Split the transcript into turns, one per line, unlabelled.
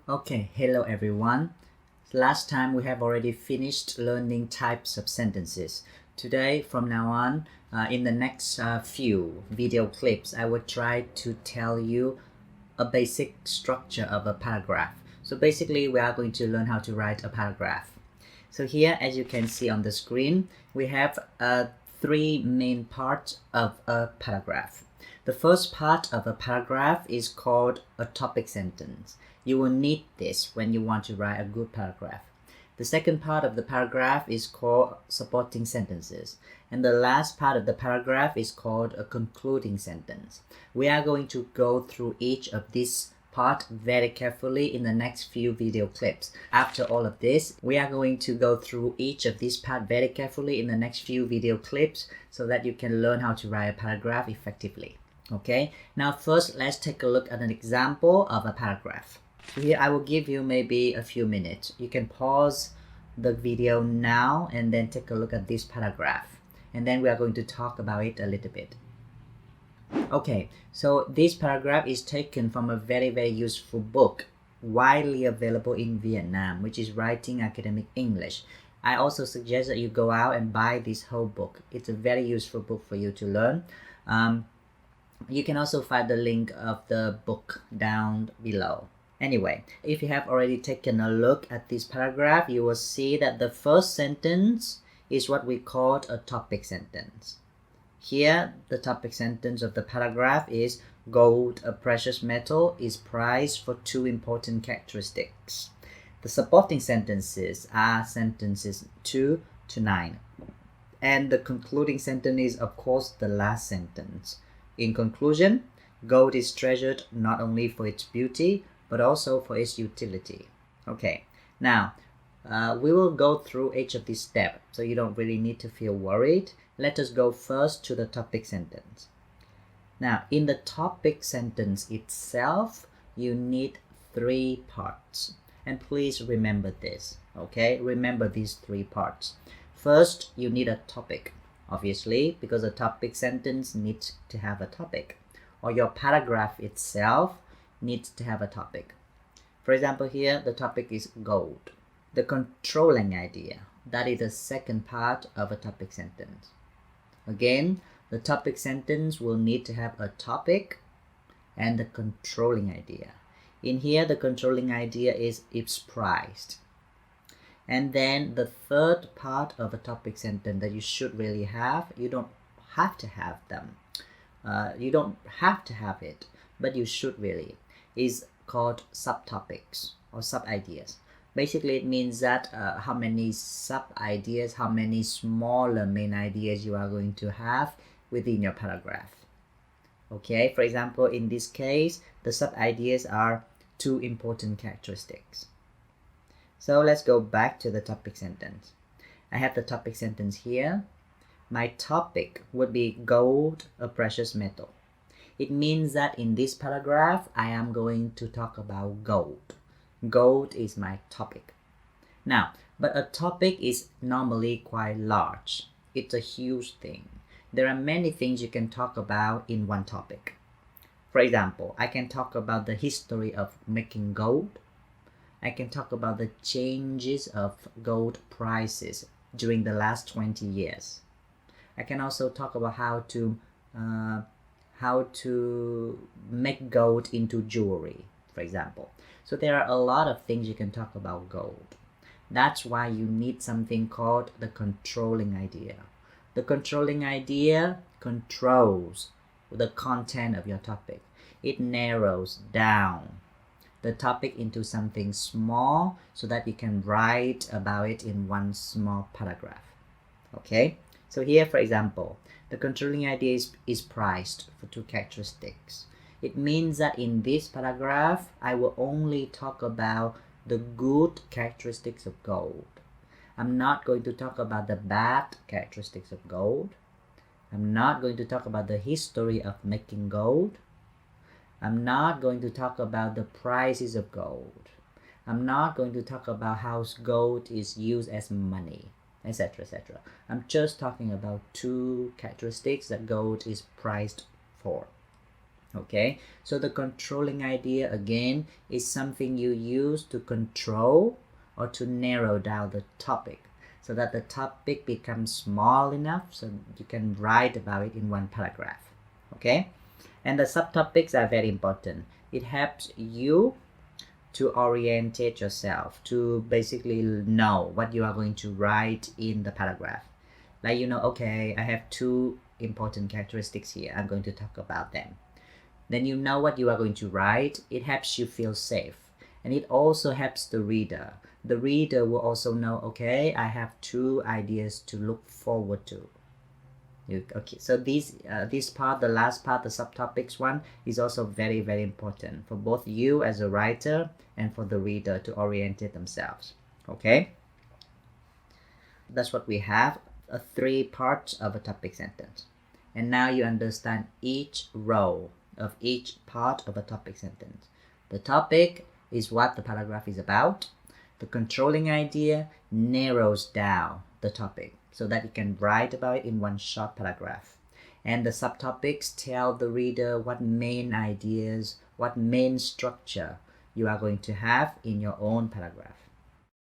Okay, hello everyone. Last time we have already finished learning types of sentences. Today, from now on, in the next few video clips, I will try to tell you a basic structure of a paragraph. So basically, we are going to learn how to write a paragraph. So here, as you can see on the screen, we have three main parts of a paragraph. The first part of a paragraph is called a topic sentence. You will need this when you want to write a good paragraph. The second part of the paragraph is called supporting sentences. And the last part of the paragraph is called a concluding sentence. We are going to go through each of these parts very carefully in the next few video clips. After all of this, we are going to go through each of these parts very carefully in the next few video clips so that you can learn how to write a paragraph effectively. Okay, now first let's take a look at an example of a paragraph. So here I will give you maybe a few minutes. You can pause the video now and then take a look at this paragraph. And then we are going to talk about it a little bit. Okay, so this paragraph is taken from a very useful book widely available in Vietnam, which is Writing Academic English. I also suggest that you go out and buy this whole book. It's a very useful book for you to learn. You can also find the link of the book down below. Anyway, if you have already taken a look at this paragraph, you will see that the first sentence is what we call a topic sentence. Here, the topic sentence of the paragraph is gold, a precious metal, is prized for two important characteristics. The supporting sentences are sentences 2 to 9. And the concluding sentence is, of course, the last sentence. In conclusion, gold is treasured not only for its beauty, but also for its utility. Okay, now we will go through each of these steps, so you don't really need to feel worried. Let us go first to the topic sentence. Now, in the topic sentence itself, you need three parts. And please remember this, okay? Remember these three parts. First, you need a topic, obviously, because a topic sentence needs to have a topic, or your paragraph itself needs to have a topic. For example, here the topic is gold. The controlling idea, that is the second part of a topic sentence. Again, the topic sentence will need to have a topic and the controlling idea. In here, the controlling idea is it's prized. And then the third part of a topic sentence that you should really have, you don't have to have them. You don't have to have it, but you should really, is called subtopics or sub-ideas. Basically, it means that how many sub-ideas, how many smaller main ideas you are going to have within your paragraph. Okay, for example, in this case, the sub-ideas are two important characteristics. So let's go back to the topic sentence. I have the topic sentence here. My topic would be gold, a precious metal. It means that in this paragraph, I am going to talk about gold. Gold is my topic. Now, but a topic is normally quite large. It's a huge thing. There are many things you can talk about in one topic. For example, I can talk about the history of making gold. I can talk about the changes of gold prices during the last 20 years. I can also talk about how to make gold into jewelry, for example. So there are a lot of things you can talk about gold. That's why you need something called the controlling idea. The controlling idea controls the content of your topic. It narrows down the topic into something small so that you can write about it in one small paragraph. Okay, so here, for example, the controlling idea is prized for two characteristics. It means that in this paragraph, I will only talk about the good characteristics of gold. I'm not going to talk about the bad characteristics of gold. I'm not going to talk about the history of making gold. I'm not going to talk about the prices of gold. I'm not going to talk about how gold is used as money, etc., etc. I'm just talking about two characteristics that gold is prized for. Okay, so the controlling idea again is something you use to control or to narrow down the topic so that the topic becomes small enough so you can write about it in one paragraph. Okay, and the subtopics are very important. It helps you to orientate yourself, to basically know what you are going to write in the paragraph. Like, okay, I have two important characteristics here. I'm going to talk about them. Then you know what you are going to write. It helps you feel safe. And it also helps the reader. The reader will also know, okay, I have two ideas to look forward to. Okay, so this part, the last part, the subtopics one, is also very, very important for both you as a writer and for the reader to orientate themselves. Okay, that's what we have, 3 parts of a topic sentence. And now you understand each row of each part of a topic sentence. The topic is what the paragraph is about. The controlling idea narrows down the topic so that you can write about it in one short paragraph. And the subtopics tell the reader what main ideas, what main structure you are going to have in your own paragraph.